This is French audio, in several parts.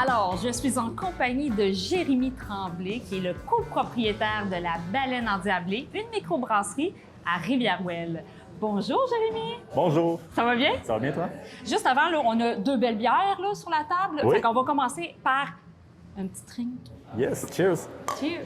Alors, je suis en compagnie de Jérémy Tremblay, qui est le copropriétaire de la Baleine Endiablée, une microbrasserie à Rivière-Ouelle. Bonjour, Jérémy. Bonjour. Ça va bien? Ça va bien, toi? Juste avant, là, on a 2 belles bières là, sur la table. Oui. Fait qu'on va commencer par un petit drink. Yes, cheers. Cheers!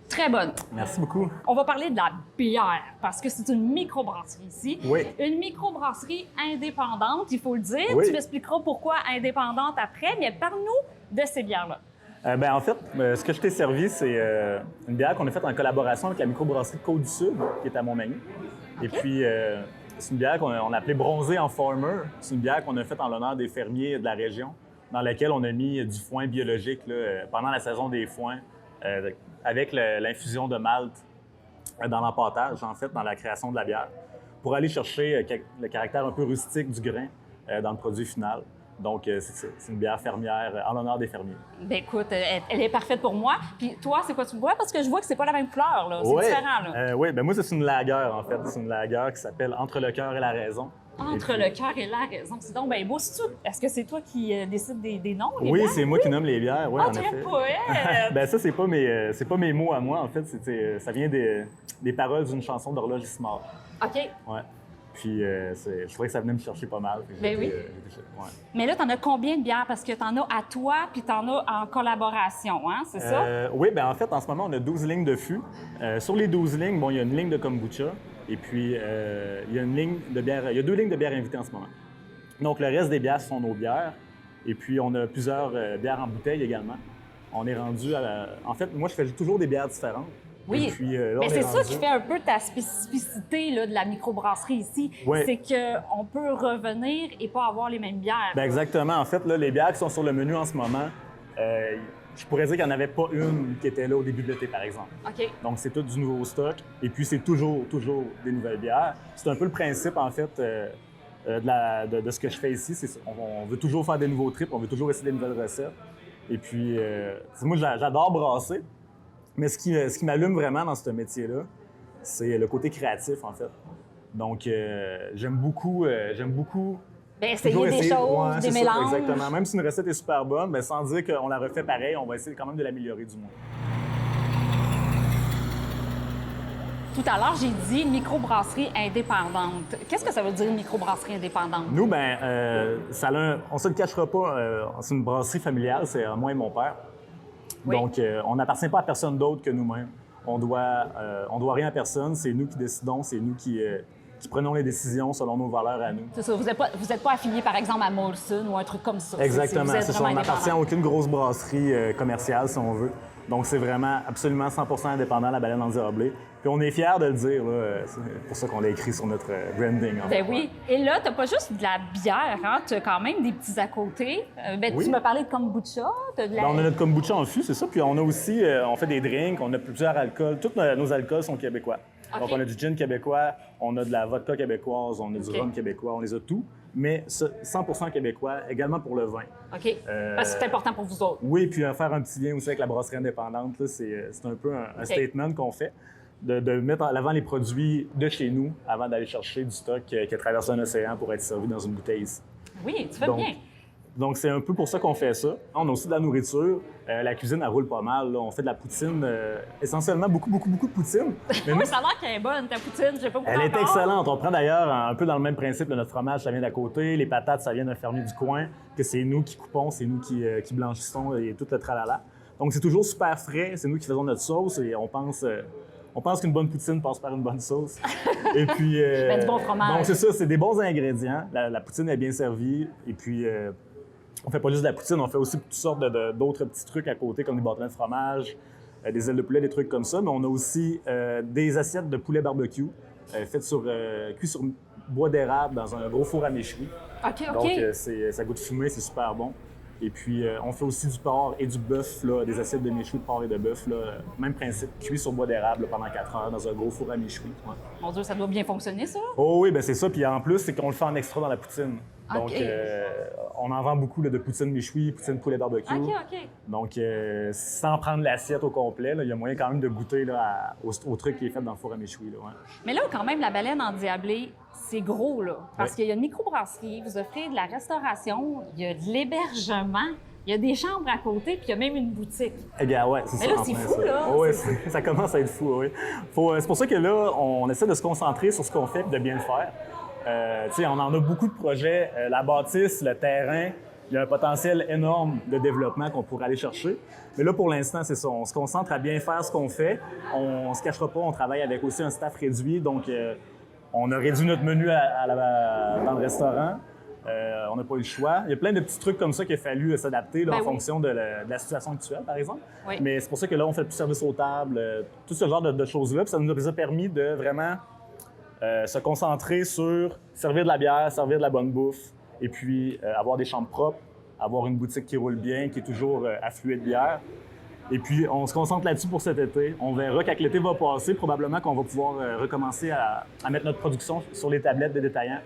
Très bonne. Merci beaucoup. On va parler de la bière parce que c'est une microbrasserie ici. Oui. Une microbrasserie indépendante, il faut le dire. Oui. Tu m'expliqueras pourquoi indépendante après, mais parle-nous de ces bières-là. En fait, ce que je t'ai servi, c'est une bière qu'on a faite en collaboration avec la microbrasserie Côte-du-Sud, qui est à Montmagny. Et puis, c'est une bière qu'on a appelée Bronzée en Farmer. C'est une bière qu'on a faite en l'honneur des fermiers de la région, dans laquelle on a mis du foin biologique là, pendant la saison des foins, avec l'infusion de malt dans l'empâtage, en fait, dans la création de la bière, pour aller chercher le caractère un peu rustique du grain dans le produit final. Donc, c'est une bière fermière en l'honneur des fermiers. Ben écoute, elle est parfaite pour moi. Puis toi, c'est quoi tu bois? Parce que je vois que c'est pas la même couleur, là. C'est Ouais. différent, là. Oui, ben moi, c'est une lager, en fait. C'est une lager qui s'appelle Entre le cœur et la raison. Entre le cœur et la raison. C'est donc ben beau. Est-ce que c'est toi qui décides des noms? Les Oui, bières? c'est moi qui nomme les bières, oui, Oh, en très effet. poète! Ben ça, c'est pas mes mots à moi, en fait. Ça vient des paroles d'une chanson d'Horloge Ismard. OK. Ouais. Puis, je trouvais que ça venait me chercher pas mal. Ben oui. Ouais. Mais là, t'en as combien de bières? Parce que t'en as à toi, puis t'en as en collaboration, hein? C'est ça? Oui, ben en fait, en ce moment, on a 12 lignes de fût. Sur les 12 lignes, bon, il y a une ligne de kombucha. Et puis, il y a une ligne de bière. Il y a 2 lignes de bières invitées en ce moment. Donc, le reste des bières sont nos bières. Et puis, on a plusieurs bières en bouteille également. On est rendu à. En fait, moi, je fais toujours des bières différentes. Oui. Et puis, là, mais on c'est est ça rendu- qui fait un peu ta spécificité là, de la microbrasserie ici. Oui. C'est qu'on peut revenir et pas avoir les mêmes bières. Ben exactement. En fait, là, les bières qui sont sur le menu en ce moment, je pourrais dire qu'il n'y en avait pas une qui était là au début de l'été, par exemple. OK. Donc, c'est tout du nouveau stock. Et puis, c'est toujours des nouvelles bières. C'est un peu le principe, en fait, de ce que je fais ici. On veut toujours faire des nouveaux trips, on veut toujours essayer des nouvelles recettes. Et puis, moi, j'adore brasser. Mais ce qui m'allume vraiment dans ce métier-là, c'est le côté créatif, en fait. Donc, j'aime beaucoup Ben, toujours essayer des choses, Ouais, des c'est ça, mélanges. exactement. Même si une recette est super bonne, ben, sans dire qu'on la refait pareil, on va essayer quand même de l'améliorer du moins. Tout à l'heure, j'ai dit microbrasserie indépendante. Qu'est-ce que ça veut dire microbrasserie indépendante? Nous, on se le cachera pas, c'est une brasserie familiale, c'est moi et mon père. Oui. Donc, on n'appartient pas à personne d'autre que nous-mêmes. On doit rien à personne, c'est nous qui décidons, c'est nous qui prenons les décisions selon nos valeurs à nous. C'est ça, vous n'êtes pas affilié, par exemple, à Molson ou un truc comme ça. Exactement, Vous êtes c'est ça. vraiment On n'appartient à indépendant. aucune grosse brasserie commerciale, si on veut. Donc, c'est vraiment absolument 100% indépendant, la Baleine Endiablée. Puis on est fiers de le dire, là. C'est pour ça qu'on l'a écrit sur notre branding. En fait. Ben oui. Et là, t'as pas juste de la bière, hein? Tu as quand même des petits à côté. Oui. Tu m'as parlé de kombucha, t'as de la... Ben, on a notre kombucha en fût, c'est ça. Puis on a aussi, on fait des drinks, on a plusieurs alcools. Tous nos alcools sont québécois. OK. Donc, on a du gin québécois, on a de la vodka québécoise, on a du OK. rhum québécois, on les a tous. Mais 100% québécois, également pour le vin. OK. Parce que c'est important pour vous autres. Oui, puis faire un petit lien aussi avec la brasserie indépendante, là, c'est un peu un statement qu'on fait, de mettre en avant les produits de chez nous avant d'aller chercher du stock qui a traversé un océan pour être servi dans une bouteille ici. Oui, tu fais Donc, bien. Donc, c'est un peu pour ça qu'on fait ça. On a aussi de la nourriture. La cuisine, elle roule pas mal. Là. On fait de la poutine, essentiellement beaucoup de poutine. Mais nous, Oui, ça a l'air qu'elle est bonne, ta poutine. Je sais pas elle est encore. excellente. On prend d'ailleurs un peu dans le même principe. Notre fromage, ça vient d'à côté. Les patates, ça vient d'un fermier du coin. Que c'est nous qui coupons, c'est nous qui blanchissons et tout le tralala. Donc, c'est toujours super frais. C'est nous qui faisons notre sauce et on pense qu'une bonne poutine passe par une bonne sauce. Et puis... Ben, du bon fromage. Donc, c'est ça. C'est des bons ingrédients. La poutine est bien servie. Et puis... on fait pas juste de la poutine, on fait aussi toutes sortes d'autres petits trucs à côté, comme des bâtonnets de fromage, des ailes de poulet, des trucs comme ça. Mais on a aussi des assiettes de poulet barbecue faites cuits sur bois d'érable dans un gros four à méchoui. OK, OK. Donc, ça goûte fumé, c'est super bon. Et puis, on fait aussi du porc et du bœuf, là, des assiettes de méchoui de porc et de bœuf. Là, même principe, cuit sur bois d'érable là, pendant 4 heures dans un gros four à méchoui. Ouais. Mon Dieu, ça doit bien fonctionner, ça? Oh oui, ben c'est ça. Puis en plus, c'est qu'on le fait en extra dans la poutine. Donc, OK. on en vend beaucoup là, de poutine méchoui, poutine poulet barbecue. OK. Donc, sans prendre l'assiette au complet, là, il y a moyen quand même de goûter là, au truc qui est fait dans le four à méchoui. Là, ouais. Mais là, quand même, la baleine endiablée, c'est gros, là. Parce qu'il y a une microbrasserie, vous offrez de la restauration, il y a de l'hébergement, il y a des chambres à côté, puis il y a même une boutique. Eh bien, ouais, c'est Mais ça. là, c'est fou, là. Oh, ouais, ça commence à être fou, oui. C'est pour ça que là, on essaie de se concentrer sur ce qu'on fait et de bien le faire. On en a beaucoup de projets. La bâtisse, le terrain, il y a un potentiel énorme de développement qu'on pourrait aller chercher. Mais là, pour l'instant, c'est ça. On se concentre à bien faire ce qu'on fait. On ne se cachera pas, on travaille avec aussi un staff réduit. Donc, on a réduit notre menu dans le restaurant. On n'a pas eu le choix. Il y a plein de petits trucs comme ça qu'il a fallu s'adapter en fonction de la situation actuelle, par exemple. Oui. Mais c'est pour ça que là, on fait plus service aux tables, tout ce genre de choses-là. Puis ça nous a permis de vraiment se concentrer sur servir de la bière, servir de la bonne bouffe, et puis avoir des chambres propres, avoir une boutique qui roule bien, qui est toujours affluée de bière. Et puis, on se concentre là-dessus pour cet été. On verra quand l'été va passer, probablement qu'on va pouvoir recommencer à mettre notre production sur les tablettes des détaillants.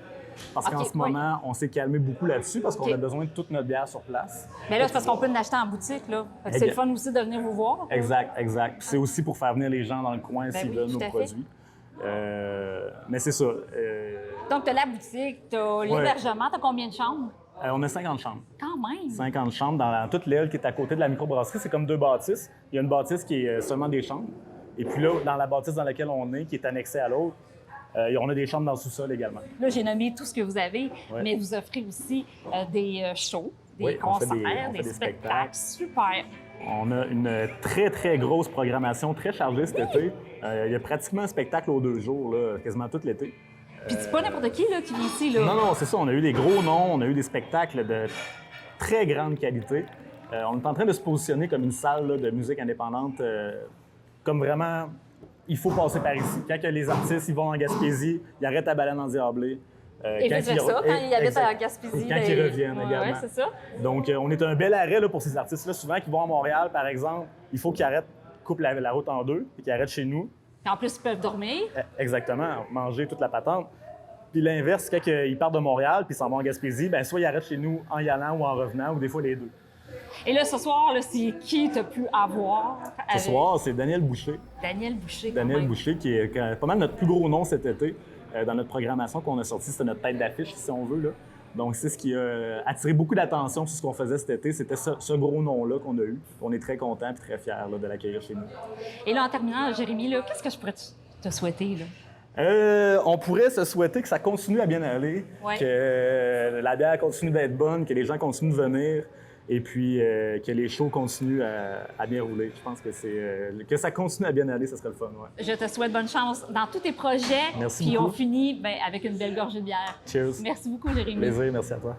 Parce qu'en ce moment, on s'est calmé beaucoup là-dessus parce qu'on a besoin de toute notre bière sur place. Mais là, c'est parce qu'on peut l'acheter en boutique, là. Fait que c'est le fun aussi de venir vous voir. Exact. Puis c'est aussi pour faire venir les gens dans le coin s'ils veulent nos produits. Mais c'est ça. Donc, tu as la boutique, tu as l'hébergement. Tu as combien de chambres? On a 50 chambres. Quand même! 50 chambres dans toute l'aile qui est à côté de la microbrasserie. C'est comme 2 bâtisses. Il y a une bâtisse qui est seulement des chambres. Et puis là, dans la bâtisse dans laquelle on est, qui est annexée à l'autre, on a des chambres dans le sous-sol également. Là, j'ai nommé tout ce que vous avez, mais vous offrez aussi des shows, des concerts, des spectacles. Super! On a une très, très grosse programmation, très chargée cet été. Il y a pratiquement un spectacle aux 2 jours, là, quasiment tout l'été. Puis c'est pas n'importe qui là, qui vient ici, là. Non, c'est ça. On a eu des gros noms, on a eu des spectacles de très grande qualité. On est en train de se positionner comme une salle là, de musique indépendante, comme vraiment, il faut passer par ici. Quand les artistes ils vont en Gaspésie, ils arrêtent à Baleine Endiablée. Et vice-versa, quand ils habitent à Gaspésie. Quand ils reviennent également. Oui, c'est ça. Donc, on est un bel arrêt là, pour ces artistes-là. Souvent, qui vont à Montréal, par exemple, il faut qu'ils arrêtent, coupent la route en 2 et qu'ils arrêtent chez nous. Et en plus, ils peuvent dormir. Exactement, manger toute la patente. Puis l'inverse, quand ils partent de Montréal puis ils s'en vont en Gaspésie, bien, soit ils arrêtent chez nous en y allant ou en revenant, ou des fois les deux. Et là, ce soir, là, c'est qui t'as pu avoir? Ce soir, c'est Daniel Boucher. Daniel Boucher, Daniel Boucher, qui est pas mal notre plus gros nom cet été. Dans notre programmation qu'on a sortie, c'était notre tête d'affiche, si on veut. Là. Donc, c'est ce qui a attiré beaucoup d'attention sur ce qu'on faisait cet été. C'était ce gros nom-là qu'on a eu. On est très contents et très fiers là, de l'accueillir chez nous. Et là, en terminant, Jérémy, là, qu'est-ce que je pourrais te souhaiter? Là? On pourrait se souhaiter que ça continue à bien aller, que la bière continue d'être bonne, que les gens continuent de venir et puis que les shows continuent à bien rouler. Je pense que ça continue à bien aller, ce serait le fun. Ouais. Je te souhaite bonne chance dans tous tes projets. Merci qui beaucoup. ont fini avec une belle gorgée de bière. Cheers. Merci beaucoup, Jérémy. Plaisir, merci à toi.